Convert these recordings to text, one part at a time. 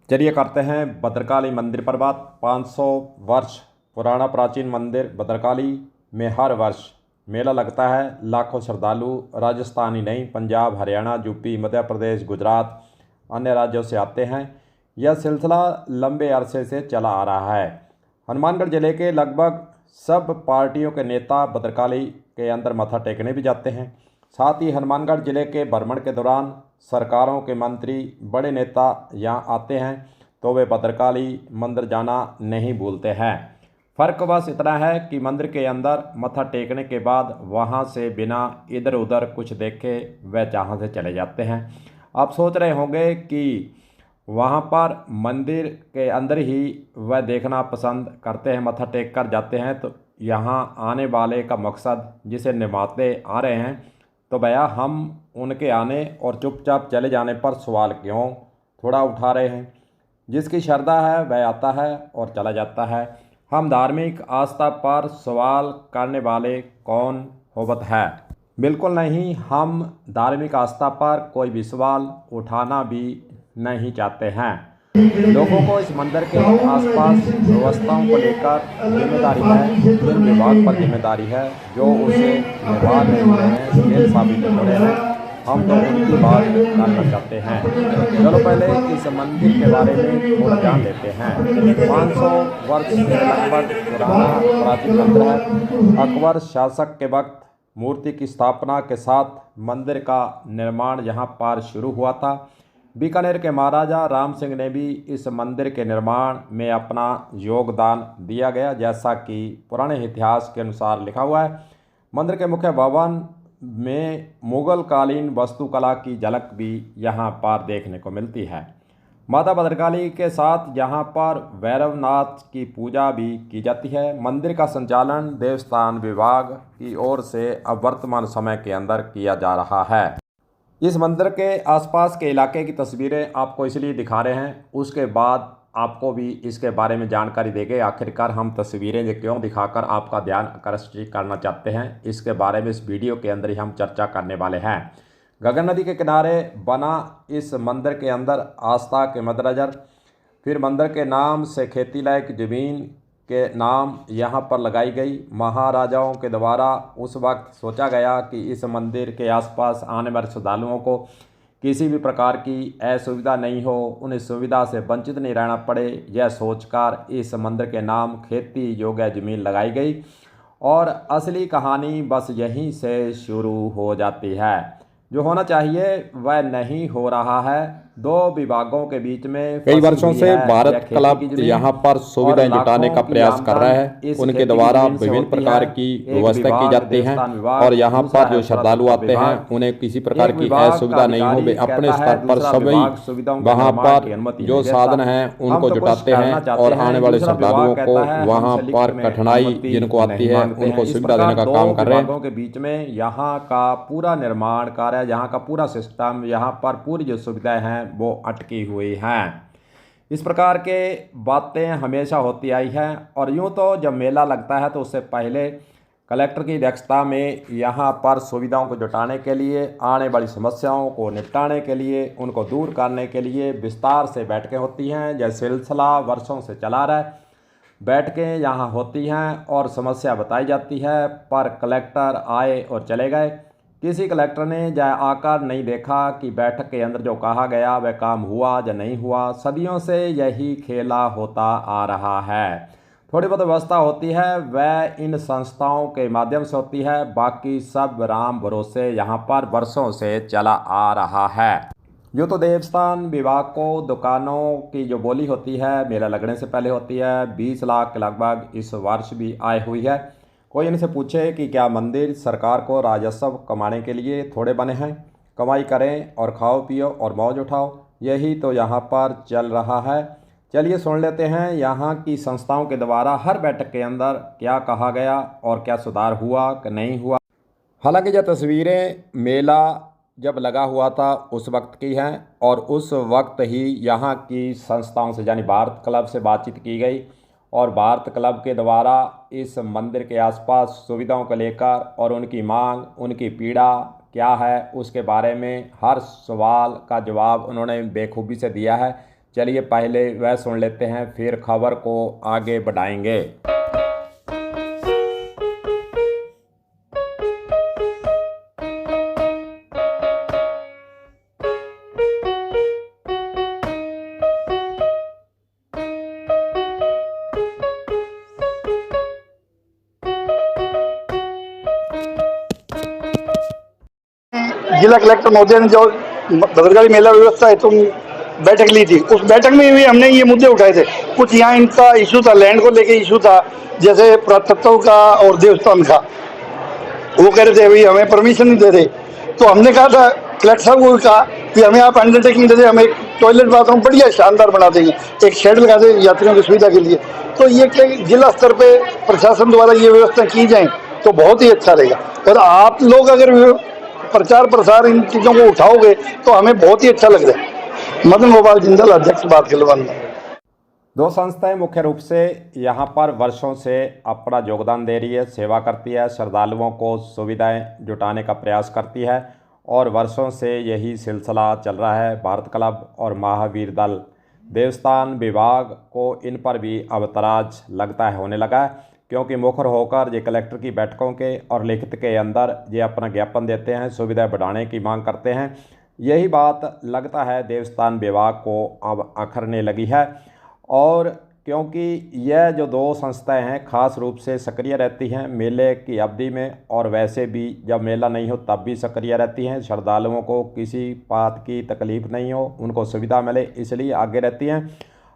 चलिए करते हैं भद्रकाली मंदिर पर बात। 500 वर्ष पुराना प्राचीन मंदिर भद्रकाली में हर वर्ष मेला लगता है। लाखों श्रद्धालु राजस्थान ही नहीं, पंजाब, हरियाणा, यूपी, मध्य प्रदेश, गुजरात, अन्य राज्यों से आते हैं। यह सिलसिला लंबे अरसे से चला आ रहा है। हनुमानगढ़ जिले के लगभग सब पार्टियों के नेता भद्रकाली के अंदर मत्था टेकने भी जाते हैं। साथ ही हनुमानगढ़ जिले के भ्रमण के दौरान सरकारों के मंत्री, बड़े नेता यहाँ आते हैं तो वे भद्रकाली मंदिर जाना नहीं भूलते हैं। फ़र्क बस इतना है कि मंदिर के अंदर मत्था टेकने के बाद वहाँ से बिना इधर उधर कुछ देखे वह जहाँ से चले जाते हैं। आप सोच रहे होंगे कि वहाँ पर मंदिर के अंदर ही वह देखना पसंद करते हैं, मत्था टेक कर जाते हैं, तो यहाँ आने वाले का मकसद जिसे निभाते आ रहे हैं, तो भैया हम उनके आने और चुपचाप चले जाने पर सवाल क्यों थोड़ा उठा रहे हैं। जिसकी श्रद्धा है वह आता है और चला जाता है। हम धार्मिक आस्था पर सवाल करने वाले कौन होवत है? बिल्कुल नहीं। हम धार्मिक आस्था पर कोई भी सवाल उठाना भी नहीं चाहते हैं। लोगों को इस मंदिर के आसपास व्यवस्थाओं को लेकर जिम्मेदारी है, जिन विभाग पर जिम्मेदारी है, जो उसे निभा नहीं रहे हैं, ये साबित हो रहे हैं। हम तो उनकी बात करना चाहते हैं। चलो पहले इस मंदिर के बारे में थोड़ा जान लेते हैं। 500 वर्ष से लगभग पुराना प्राचीन मंदिर है। अकबर शासक के वक्त मूर्ति की स्थापना के साथ मंदिर का निर्माण यहाँ पर शुरू हुआ था। बीकानेर के महाराजा राम सिंह ने भी इस मंदिर के निर्माण में अपना योगदान दिया गया, जैसा कि पुराने इतिहास के अनुसार लिखा हुआ है। मंदिर के मुख्य भवन में मुगल कालीन वास्तुकला की झलक भी यहाँ पर देखने को मिलती है। माता भद्रकाली के साथ यहाँ पर भैरवनाथ की पूजा भी की जाती है। मंदिर का संचालन देवस्थान विभाग की ओर से अब वर्तमान समय के अंदर किया जा रहा है। इस मंदिर के आसपास के इलाके की तस्वीरें आपको इसलिए दिखा रहे हैं, उसके बाद आपको भी इसके बारे में जानकारी देंगे। आखिरकार हम तस्वीरें क्यों दिखाकर आपका ध्यान आकर्षित करना चाहते हैं, इसके बारे में इस वीडियो के अंदर ही हम चर्चा करने वाले हैं। गगन नदी के किनारे बना इस मंदिर के अंदर आस्था के मद्देनज़र फिर मंदिर के नाम से खेती लायक ज़मीन के नाम यहाँ पर लगाई गई। महाराजाओं के द्वारा उस वक्त सोचा गया कि इस मंदिर के आसपास आने वाले श्रद्धालुओं को किसी भी प्रकार की असुविधा नहीं हो, उन्हें सुविधा से वंचित नहीं रहना पड़े, यह सोचकर इस मंदिर के नाम खेती योग्य ज़मीन लगाई गई। और असली कहानी बस यहीं से शुरू हो जाती है। जो होना चाहिए वह नहीं हो रहा है। दो विभागों के बीच में कई वर्षों से भारत क्लब यहाँ पर सुविधाएं जुटाने का प्रयास कर रहा है। उनके द्वारा विभिन्न प्रकार की व्यवस्था की जाती है और यहाँ पर जो श्रद्धालु आते हैं उन्हें किसी प्रकार की असुविधा नहीं हो, वे अपने स्तर पर सभी वहाँ पर जो साधन है उनको जुटाते हैं और आने वाले श्रद्धालुओं को वहाँ पर कठिनाई जिनको आती है उनको सुविधा देने का काम कर रहे हैं। के बीच में यहाँ का पूरा निर्माण कार्य, यहाँ का पूरा सिस्टम, यहाँ पर पूरी जो सुविधाएं हैं वो अटकी हुई हैं। इस प्रकार के बातें हमेशा होती आई हैं। और यूँ तो जब मेला लगता है तो उससे पहले कलेक्टर की अध्यक्षता में यहाँ पर सुविधाओं को जुटाने के लिए, आने वाली समस्याओं को निपटाने के लिए, उनको दूर करने के लिए विस्तार से बैठकें होती हैं। यह सिलसिला वर्षों से चला रहा है। बैठकें यहाँ होती हैं और समस्या बताई जाती है, पर कलेक्टर आए और चले गए। किसी कलेक्टर ने जहाँ आकर नहीं देखा कि बैठक के अंदर जो कहा गया वह काम हुआ या नहीं हुआ। सदियों से यही खेला होता आ रहा है। थोड़ी बहुत व्यवस्था होती है वह इन संस्थाओं के माध्यम से होती है, बाकी सब राम भरोसे यहाँ पर वर्षों से चला आ रहा है। जो तो देवस्थान विभाग को दुकानों की जो बोली होती है मेला लगने से पहले होती है, 20 लाख के लगभग इस वर्ष भी आय हुई है। कोई इनसे पूछे कि क्या मंदिर सरकार को राजस्व कमाने के लिए थोड़े बने हैं? कमाई करें और खाओ पियो और मौज उठाओ, यही तो यहाँ पर चल रहा है। चलिए सुन लेते हैं यहाँ की संस्थाओं के द्वारा हर बैठक के अंदर क्या कहा गया और क्या सुधार हुआ कि नहीं हुआ। हालांकि यह तस्वीरें मेला जब लगा हुआ था उस वक्त की हैं और उस वक्त ही यहाँ की संस्थाओं से यानी भारत क्लब से बातचीत की गई और भारत क्लब के द्वारा इस मंदिर के आसपास सुविधाओं को लेकर और उनकी मांग, उनकी पीड़ा क्या है उसके बारे में हर सवाल का जवाब उन्होंने बेखूबी से दिया है। चलिए पहले वह सुन लेते हैं, फिर खबर को आगे बढ़ाएंगे। जिला कलेक्टर महोदय ने जो भद्रकाली मेला व्यवस्था हेतु बैठक ली थी, उस बैठक में भी हमने ये मुद्दे उठाए थे। कुछ यहाँ इनका इशू था, लैंड को लेके इशू था, जैसे पुरातत्व का और देवस्थान का। वो कह रहे थे भाई हमें परमिशन नहीं दे रहे। तो हमने कहा था, कलेक्टर साहब को भी कहा कि हमें आप अंडरटेकिंग दे दे, हम एक टॉयलेट बाथरूम बढ़िया शानदार बना देंगे, एक शेड लगा दें यात्रियों की सुविधा के लिए। तो ये कि जिला स्तर पे प्रशासन द्वारा ये व्यवस्था की जाए तो बहुत ही अच्छा रहेगा। और आप लोग अगर प्रचार प्रसार इन चीज़ों को उठाओगे तो हमें बहुत ही अच्छा लग रहा है। मदन गोपाल जिंदल, अध्यक्ष बात खिलवान। दो संस्थाएं मुख्य रूप से यहाँ पर वर्षों से अपना योगदान दे रही है, सेवा करती है, श्रद्धालुओं को सुविधाएं जुटाने का प्रयास करती है और वर्षों से यही सिलसिला चल रहा है। भारत क्लब और महावीर दल, देवस्थान विभाग को इन पर भी अब तराज लगता है होने लगा है, क्योंकि मुखर होकर ये कलेक्टर की बैठकों के और लिखित के अंदर ये अपना ज्ञापन देते हैं, सुविधा बढ़ाने की मांग करते हैं। यही बात लगता है देवस्थान विभाग को अब अखरने लगी है। और क्योंकि यह जो दो संस्थाएं हैं खास रूप से सक्रिय रहती हैं मेले की अवधि में, और वैसे भी जब मेला नहीं हो तब भी सक्रिय रहती हैं। श्रद्धालुओं को किसी बात की तकलीफ़ नहीं हो, उनको सुविधा मिले, इसलिए आगे रहती हैं।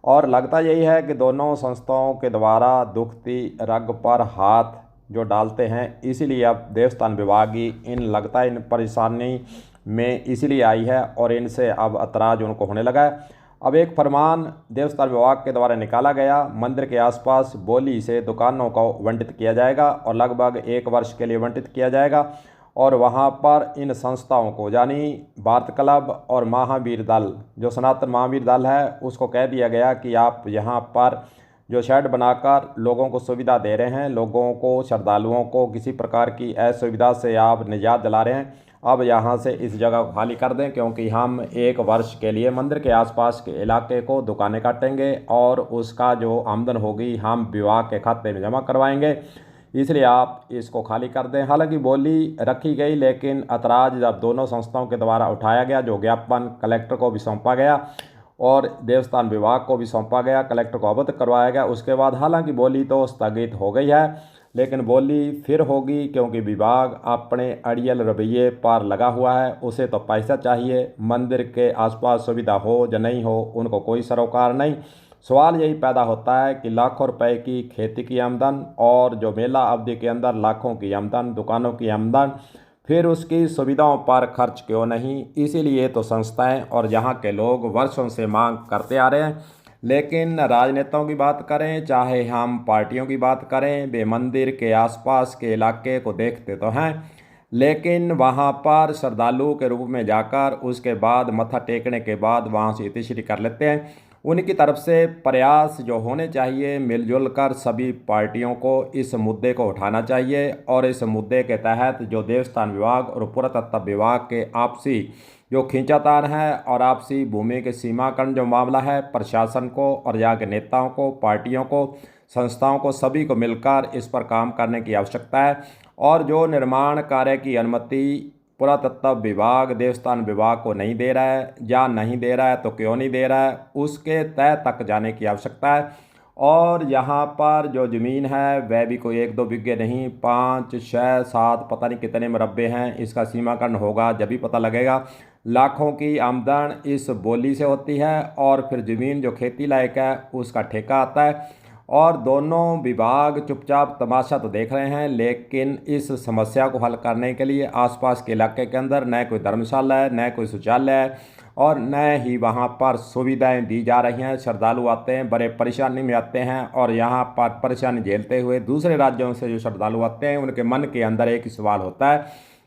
और लगता यही है कि दोनों संस्थाओं के द्वारा दुखती रग पर हाथ जो डालते हैं, इसीलिए अब देवस्थान विभाग ही इन लगता है इन परेशानी में इसीलिए आई है और इनसे अब एतराज़ उनको होने लगा है। अब एक फरमान देवस्थान विभाग के द्वारा निकाला गया, मंदिर के आसपास बोली से दुकानों को आवंटित किया जाएगा और लगभग 1 वर्ष के लिए आवंटित किया जाएगा। और वहाँ पर इन संस्थाओं को यानी भारत क्लब और महावीर दल, जो सनातन महावीर दल है, उसको कह दिया गया कि आप यहाँ पर जो शेड बनाकर लोगों को सुविधा दे रहे हैं, लोगों को, श्रद्धालुओं को किसी प्रकार की असुविधा से आप निजात दिला रहे हैं, अब यहाँ से इस जगह को खाली कर दें, क्योंकि हम 1 वर्ष के लिए मंदिर के आसपास के इलाके को दुकानें काटेंगे और उसका जो आमदन होगी हम विभाग के खाते में जमा करवाएंगे, इसलिए आप इसको खाली कर दें। हालांकि बोली रखी गई, लेकिन एतराज़ जब दोनों संस्थाओं के द्वारा उठाया गया, जो ज्ञापन कलेक्टर को भी सौंपा गया और देवस्थान विभाग को भी सौंपा गया, कलेक्टर को अवगत करवाया गया, उसके बाद हालांकि बोली तो स्थगित हो गई है, लेकिन बोली फिर होगी, क्योंकि विभाग अपने अड़ियल रवैये पर लगा हुआ है। उसे तो पैसा चाहिए, मंदिर के आसपास सुविधा हो या नहीं हो उनको कोई सरोकार नहीं। सवाल यही पैदा होता है कि लाखों रुपए की खेती की आमदन और जो मेला अवधि के अंदर लाखों की आमदन, दुकानों की आमदन, फिर उसकी सुविधाओं पर खर्च क्यों नहीं। इसीलिए तो संस्थाएं और यहाँ के लोग वर्षों से मांग करते आ रहे हैं। लेकिन राजनेताओं की बात करें, चाहे हम पार्टियों की बात करें, वे मंदिर के आसपास के इलाके को देखते तो हैं, लेकिन वहाँ पर श्रद्धालु के रूप में जाकर उसके बाद मत्था टेकने के बाद वहाँ से इतिश्री कर लेते हैं। उनकी तरफ से प्रयास जो होने चाहिए, मिलजुल कर सभी पार्टियों को इस मुद्दे को उठाना चाहिए और इस मुद्दे के तहत जो देवस्थान विभाग और पुरातत्व विभाग के आपसी जो खींचातान है और आपसी भूमि के सीमाकरण जो मामला है, प्रशासन को और यहाँ के नेताओं को, पार्टियों को, संस्थाओं को, सभी को मिलकर इस पर काम करने की आवश्यकता है। और जो निर्माण कार्य की अनुमति पुरातत्व विभाग देवस्थान विभाग को नहीं दे रहा है या नहीं दे रहा है तो क्यों नहीं दे रहा है, उसके तय तक जाने की आवश्यकता है। और यहाँ पर जो ज़मीन है वह भी कोई 1-2 बिघे नहीं, 5, 6, 7 पता नहीं कितने मरबे हैं, इसका सीमाकरण होगा जब भी पता लगेगा। लाखों की आमदन इस बोली से होती है और फिर ज़मीन जो खेती लायक है उसका ठेका आता है। और दोनों विभाग चुपचाप तमाशा तो देख रहे हैं, लेकिन इस समस्या को हल करने के लिए आसपास के इलाके के अंदर न कोई धर्मशाला है, न कोई शौचालय है और न ही वहाँ पर सुविधाएं दी जा रही हैं। श्रद्धालु आते हैं, बड़े परेशानी में आते हैं और यहाँ पर परेशानी झेलते हुए दूसरे राज्यों से जो श्रद्धालु आते हैं उनके मन के अंदर एक ही सवाल होता है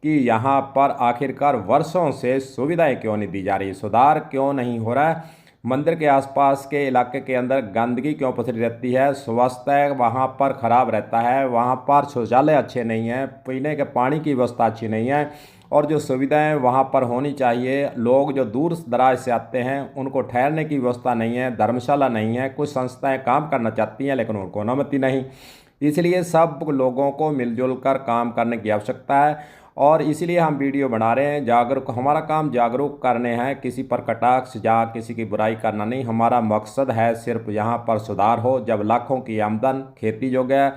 कि यहाँ पर आखिरकार वर्षों से सुविधाएँ क्यों नहीं दी जा रही, सुधार क्यों नहीं हो रहा है, मंदिर के आसपास के इलाके के अंदर गंदगी क्यों पसरी रहती है, स्वास्थ्य वहाँ पर ख़राब रहता है, वहाँ पर शौचालय अच्छे नहीं हैं, पीने के पानी की व्यवस्था अच्छी नहीं है और जो सुविधाएं वहां पर होनी चाहिए। लोग जो दूर दराज से आते हैं उनको ठहरने की व्यवस्था नहीं है, धर्मशाला नहीं है। कुछ संस्थाएं काम करना चाहती हैं लेकिन उनको अनुमति नहीं। इसलिए सब लोगों को मिलजुल कर काम करने की आवश्यकता है और इसीलिए हम वीडियो बना रहे हैं। जागरूक, हमारा काम जागरूक करने हैं, किसी पर कटाक्ष या किसी की बुराई करना नहीं। हमारा मकसद है सिर्फ यहाँ पर सुधार हो। जब लाखों की आमदन खेती योग्य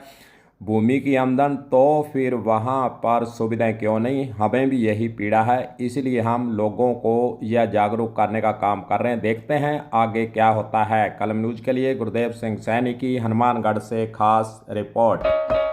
भूमि की आमदन, तो फिर वहाँ पर सुविधाएं क्यों नहीं? हमें भी यही पीड़ा है, इसलिए हम लोगों को यह जागरूक करने का काम कर रहे हैं। देखते हैं आगे क्या होता है। कलम न्यूज़ के लिए गुरदेव सिंह सैनी की हनुमानगढ़ से खास रिपोर्ट।